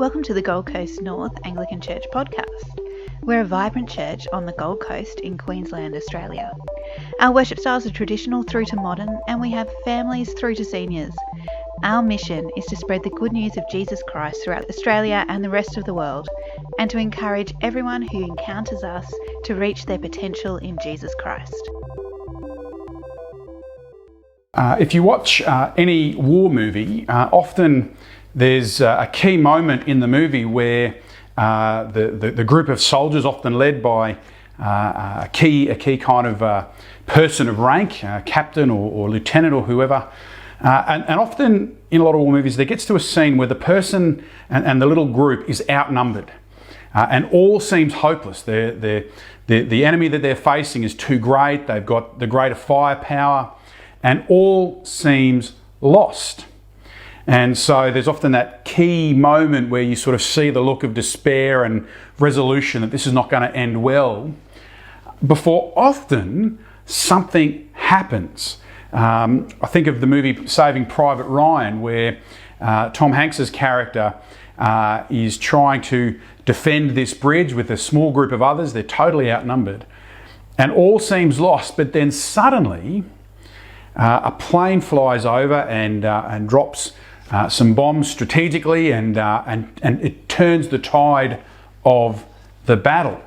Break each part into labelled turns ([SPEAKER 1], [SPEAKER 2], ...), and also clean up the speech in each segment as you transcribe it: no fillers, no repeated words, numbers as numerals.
[SPEAKER 1] Welcome to the Gold Coast North Anglican Church podcast. We're a vibrant church on the Gold Coast in Queensland, Australia. Our worship styles are traditional through to modern, and we have families through to seniors. Our mission is to spread the good news of Jesus Christ throughout Australia and the rest of the world, and to encourage everyone who encounters us to reach their potential in Jesus Christ.
[SPEAKER 2] If you watch any war movie, often there's a key moment in the movie where the group of soldiers, often led by a key kind of person of rank, captain or lieutenant or whoever, and often in a lot of war movies there gets to a scene where the person and the little group is outnumbered, and all seems hopeless. The enemy that they're facing is too great. They've got the greater firepower, and all seems lost. And so there's often that key moment where you sort of see the look of despair and resolution that this is not going to end well, before often something happens. I think of the movie Saving Private Ryan, where Tom Hanks's character is trying to defend this bridge with a small group of others. They're totally outnumbered, and all seems lost. But then suddenly, a plane flies over and drops some bombs strategically, and it turns the tide of the battle.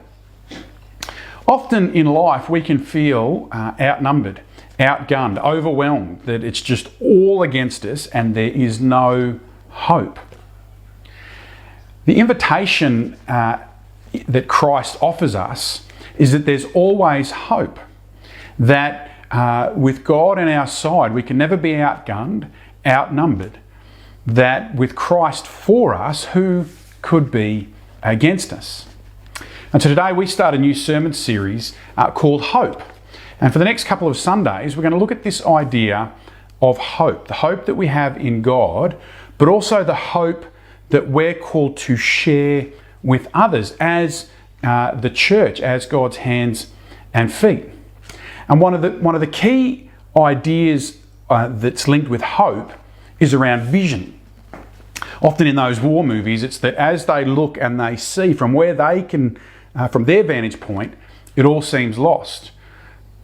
[SPEAKER 2] Often in life we can feel outnumbered, outgunned, overwhelmed, that it's just all against us and there is no hope. The invitation that Christ offers us is that there's always hope, that with God on our side we can never be outgunned, outnumbered, that with Christ for us, who could be against us? And so today we start a new sermon series called Hope. And for the next couple of Sundays, we're going to look at this idea of hope, the hope that we have in God, but also the hope that we're called to share with others as the church, as God's hands and feet. And one of the key ideas that's linked with hope is around vision. Often in those war movies, it's that as they look and they see from where they can, from their vantage point, it all seems lost.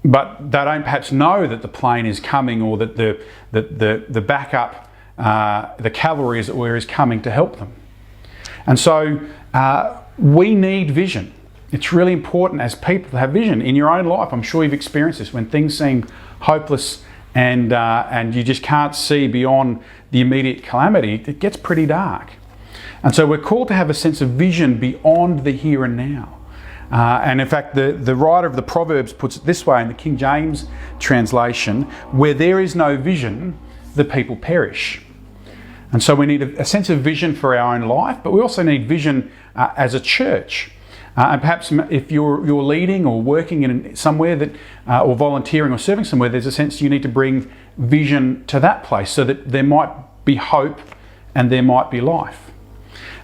[SPEAKER 2] But they don't perhaps know that the plane is coming, or that the backup, the cavalry as it were, is coming to help them. And so we need vision. It's really important as people to have vision in your own life. I'm sure you've experienced this when things seem hopeless and you just can't see beyond the immediate calamity. It gets pretty dark. And so we're called to have a sense of vision beyond the here and now. And in fact, the writer of the Proverbs puts it this way in the King James translation: where there is no vision, the people perish. And so we need a sense of vision for our own life, but we also need vision as a church. And perhaps if you're leading or working in somewhere that, or volunteering or serving somewhere, there's a sense you need to bring vision to that place so that there might be hope and there might be life.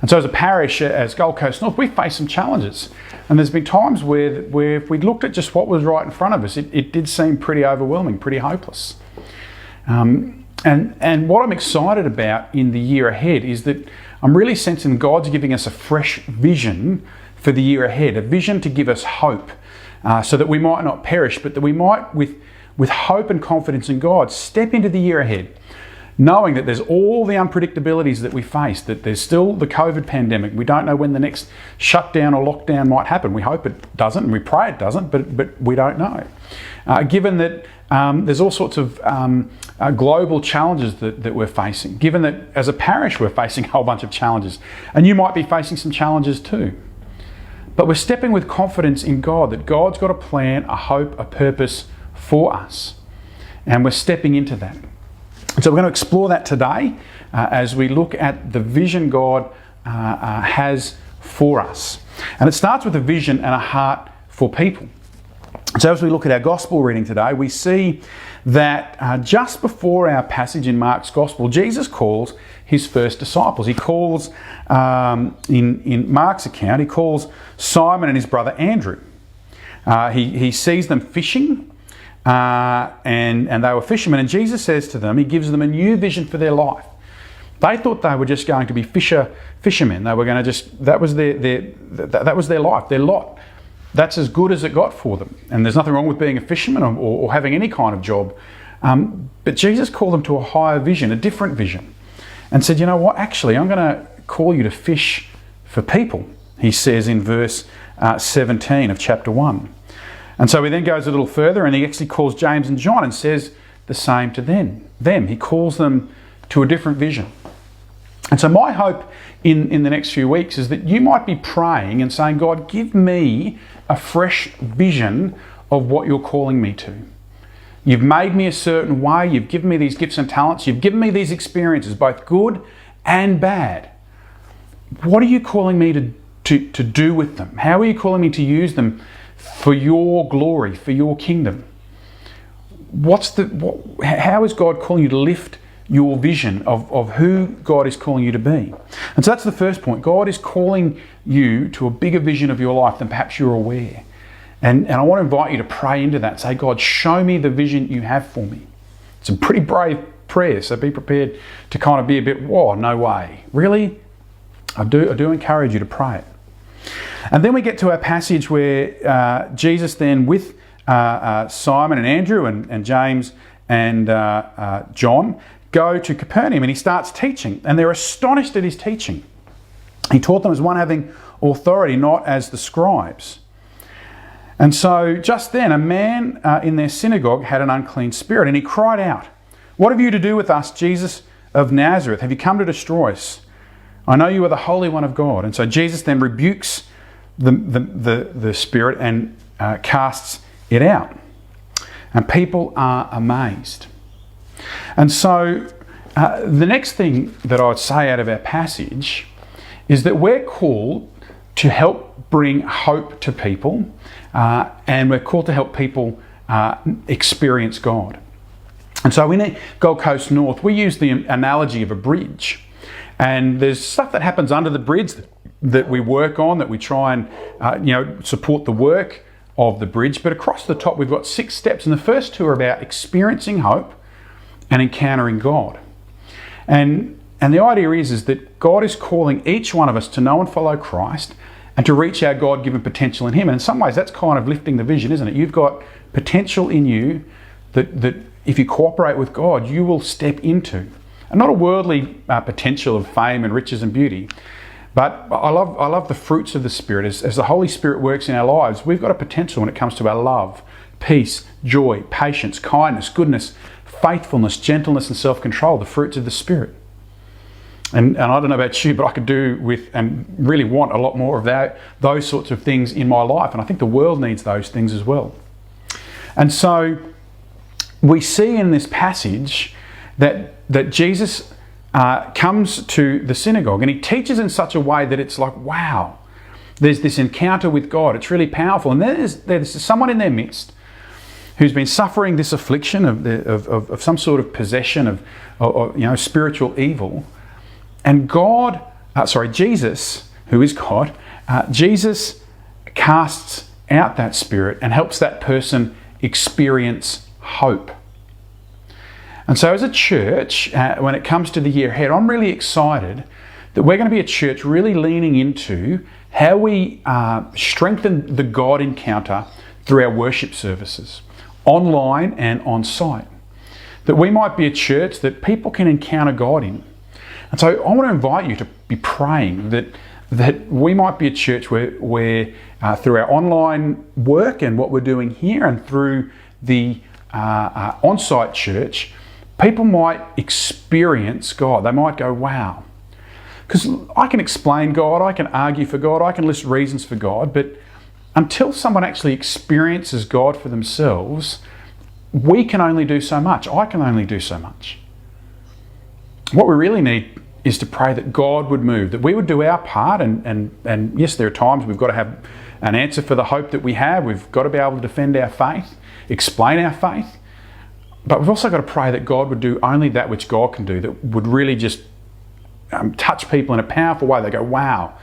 [SPEAKER 2] And so as a parish, as Gold Coast North, we face some challenges. And there's been times where if we looked at just what was right in front of us, it did seem pretty overwhelming, pretty hopeless. And what I'm excited about in the year ahead is that I'm really sensing God's giving us a fresh vision for the year ahead, a vision to give us hope, so that we might not perish, but that we might, with hope and confidence in God, step into the year ahead, knowing that there's all the unpredictabilities that we face, that there's still the COVID pandemic. We don't know when the next shutdown or lockdown might happen. We hope it doesn't, and we pray it doesn't, but we don't know. Given that there's all sorts of global challenges that we're facing, given that as a parish we're facing a whole bunch of challenges, and you might be facing some challenges too. But we're stepping with confidence in God, that God's got a plan, a hope, a purpose for us. And we're stepping into that. And so we're going to explore that today as we look at the vision God has for us. And it starts with a vision and a heart for people. So as we look at our gospel reading today, we see that just before our passage in Mark's gospel, Jesus calls his first disciples. He calls, in Mark's account, he calls Simon and his brother Andrew. He sees them fishing, and they were fishermen, and Jesus says to them, he gives them a new vision for their life. They thought they were just going to be fishermen. They were going to that was their life, their lot. That's as good as it got for them. And there's nothing wrong with being a fisherman or having any kind of job. But Jesus called them to a higher vision, a different vision, and said, you know what, actually, I'm going to call you to fish for people, he says in verse 17 of chapter 1. And so he then goes a little further and he actually calls James and John and says the same to them. He calls them to a different vision. And so my hope in the next few weeks is that you might be praying and saying, God, give me a fresh vision of what you're calling me to. You've made me a certain way. You've given me these gifts and talents. You've given me these experiences, both good and bad. What are you calling me to do with them? How are you calling me to use them for your glory, for your kingdom? How is God calling you to lift your vision of who God is calling you to be? And so that's the first point. God is calling you to a bigger vision of your life than perhaps you're aware. And I want to invite you to pray into that. Say, God, show me the vision you have for me. It's a pretty brave prayer, so be prepared to kind of be a bit, whoa, no way. Really? I do encourage you to pray it. And then we get to our passage where Jesus then with Simon and Andrew and James and John go to Capernaum, and he starts teaching, and they're astonished at his teaching. He taught them as one having authority, not as the scribes. And so just then a man in their synagogue had an unclean spirit, and he cried out, "What have you to do with us, Jesus of Nazareth? Have you come to destroy us? I know you are the Holy One of God." And so Jesus then rebukes the spirit and casts it out. And people are amazed. And so the next thing that I would say out of our passage is that we're called to help bring hope to people, and we're called to help people experience God. And so in Gold Coast North, we use the analogy of a bridge. And there's stuff that happens under the bridge that we work on, that we try and support the work of the bridge. But across the top, we've got 6 steps, and the first 2 are about experiencing hope and encountering God. And the idea is that God is calling each one of us to know and follow Christ and to reach our God-given potential in Him. And in some ways, that's kind of lifting the vision, isn't it? You've got potential in you that if you cooperate with God, you will step into. And not a worldly potential of fame and riches and beauty, but I love the fruits of the Spirit. As the Holy Spirit works in our lives, we've got a potential when it comes to our love, peace, joy, patience, kindness, goodness, faithfulness, gentleness and self-control, the fruits of the Spirit. And I don't know about you, but I could do with and really want a lot more of those sorts of things in my life. And I think the world needs those things as well. And so we see in this passage that Jesus comes to the synagogue and he teaches in such a way that it's like, wow, there's this encounter with God. It's really powerful. And there's someone in their midst who's been suffering this affliction of some sort of possession of spiritual evil. And Jesus, who is God, Jesus casts out that spirit and helps that person experience hope. And so as a church, when it comes to the year ahead, I'm really excited that we're going to be a church really leaning into how we strengthen the God encounter through our worship services, online and on site. That we might be a church that people can encounter God in. And so I want to invite you to be praying that we might be a church where through our online work and what we're doing here and through the on-site church, people might experience God. They might go, wow. Because I can explain God, I can argue for God, I can list reasons for God, but until someone actually experiences God for themselves, we can only do so much. I can only do so much. What we really need is to pray that God would move, that we would do our part, and yes, there are times we've got to have an answer for the hope that we have. We've got to be able to defend our faith, explain our faith, but we've also got to pray that God would do only that which God can do, that would really just touch people in a powerful way. They go, wow,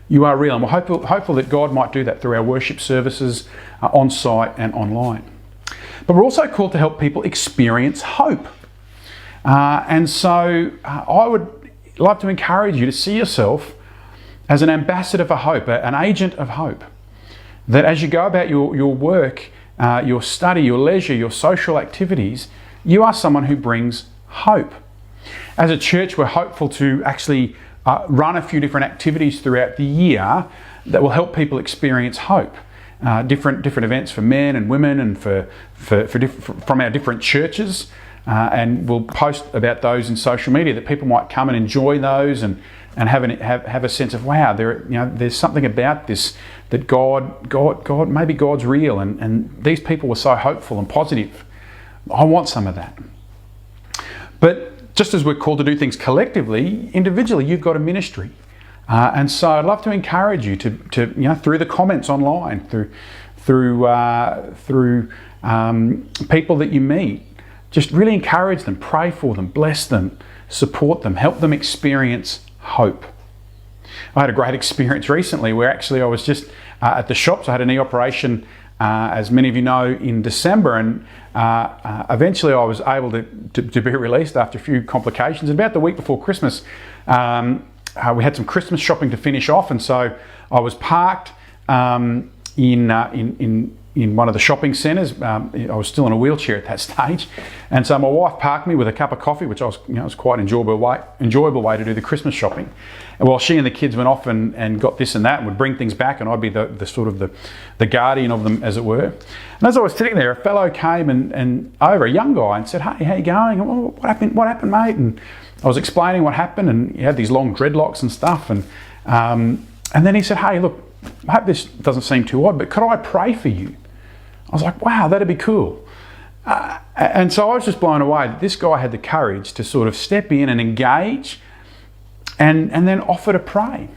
[SPEAKER 2] you are real. And we're hopeful that God might do that through our worship services on site and online. But we're also called to help people experience hope. And so I would love to encourage you to see yourself as an ambassador for hope, an agent of hope. That as you go about your work, your study, your leisure, your social activities, you are someone who brings hope. As a church, we're hopeful to actually run a few different activities throughout the year that will help people experience hope. Different events for men and women and from our different churches, and we'll post about those in social media that people might come and enjoy those and have a sense of, wow, there's something about this that God maybe God's real, and these people were so hopeful and positive. I want some of that. But just as we're called to do things collectively, individually you've got a ministry. And so I'd love to encourage you to through the comments online, through people that you meet, just really encourage them, pray for them, bless them, support them, help them experience hope. I had a great experience recently where actually I was just at the shops. I had a knee operation, as many of you know, in December, and eventually I was able to be released after a few complications. And about the week before Christmas, we had some Christmas shopping to finish off, and so I was parked in one of the shopping centres. I was still in a wheelchair at that stage, and so my wife parked me with a cup of coffee, which was quite an enjoyable way to do the Christmas shopping. And while she and the kids went off and got this and that and would bring things back, and I'd be the sort of the guardian of them, as it were. And as I was sitting there, a fellow came and over, a young guy, and said, "Hey, how you going? Oh, what happened, mate?" And I was explaining what happened, and he had these long dreadlocks and stuff, and then he said, "Hey, look, I hope this doesn't seem too odd, but could I pray for you?" I was like, wow, that'd be cool. And so I was just blown away that this guy had the courage to sort of step in and engage and then offer to pray.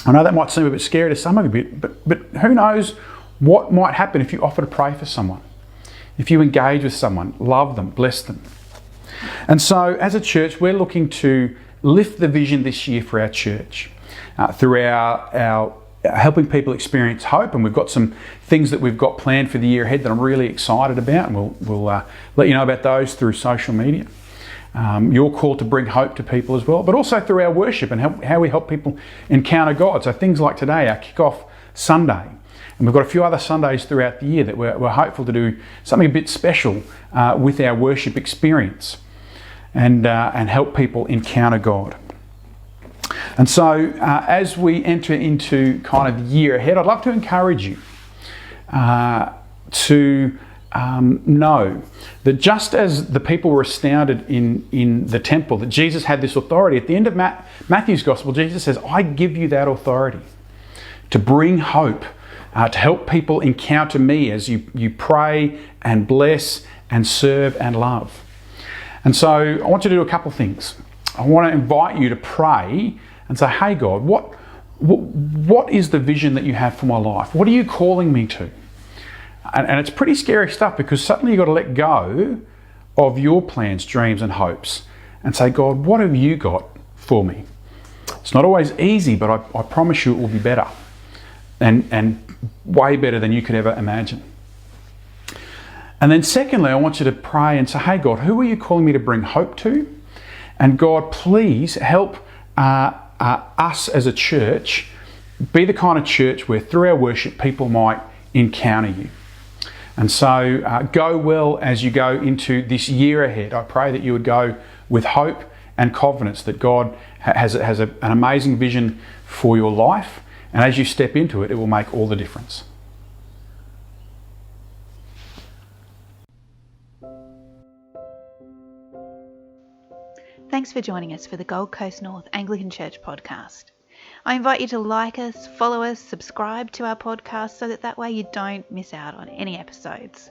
[SPEAKER 2] I know that might seem a bit scary to some of you, but who knows what might happen if you offer to pray for someone, if you engage with someone, love them, bless them. And so as a church, we're looking to lift the vision this year for our church through our helping people experience hope, and we've got some things that we've got planned for the year ahead that I'm really excited about, and we'll let you know about those through social media. You're called to bring hope to people as well, but also through our worship and how we help people encounter God. So things like today, our kick-off Sunday, and we've got a few other Sundays throughout the year that we're hopeful to do something a bit special with our worship experience and help people encounter God. And so as we enter into kind of the year ahead, I'd love to encourage you to know that just as the people were astounded in the temple, that Jesus had this authority. At the end of Matthew's Gospel, Jesus says, "I give you that authority to bring hope, to help people encounter me as you pray and bless and serve and love." And so I want you to do a couple of things. I want to invite you to pray and say, "Hey God, what is the vision that you have for my life? What are you calling me to?" And it's pretty scary stuff, because suddenly you've got to let go of your plans, dreams and hopes and say, "God, what have you got for me?" It's not always easy, but I promise you it will be better and way better than you could ever imagine. And then secondly, I want you to pray and say, "Hey God, who are you calling me to bring hope to? And God, please help us as a church be the kind of church where through our worship people might encounter you." And so go well as you go into this year ahead. I pray that you would go with hope and confidence that God has an amazing vision for your life. And as you step into it, it will make all the difference.
[SPEAKER 1] Thanks for joining us for the Gold Coast North Anglican Church podcast. I invite you to like us, follow us, subscribe to our podcast so that way you don't miss out on any episodes.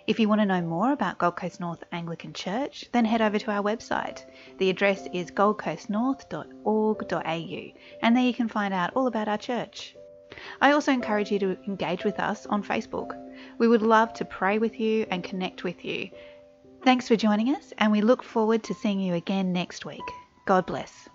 [SPEAKER 1] If you want to know more about Gold Coast North Anglican Church, then head over to our website. The address is goldcoastnorth.org.au, and there you can find out all about our church. I also encourage you to engage with us on Facebook. We would love to pray with you and connect with you. Thanks for joining us, and we look forward to seeing you again next week. God bless.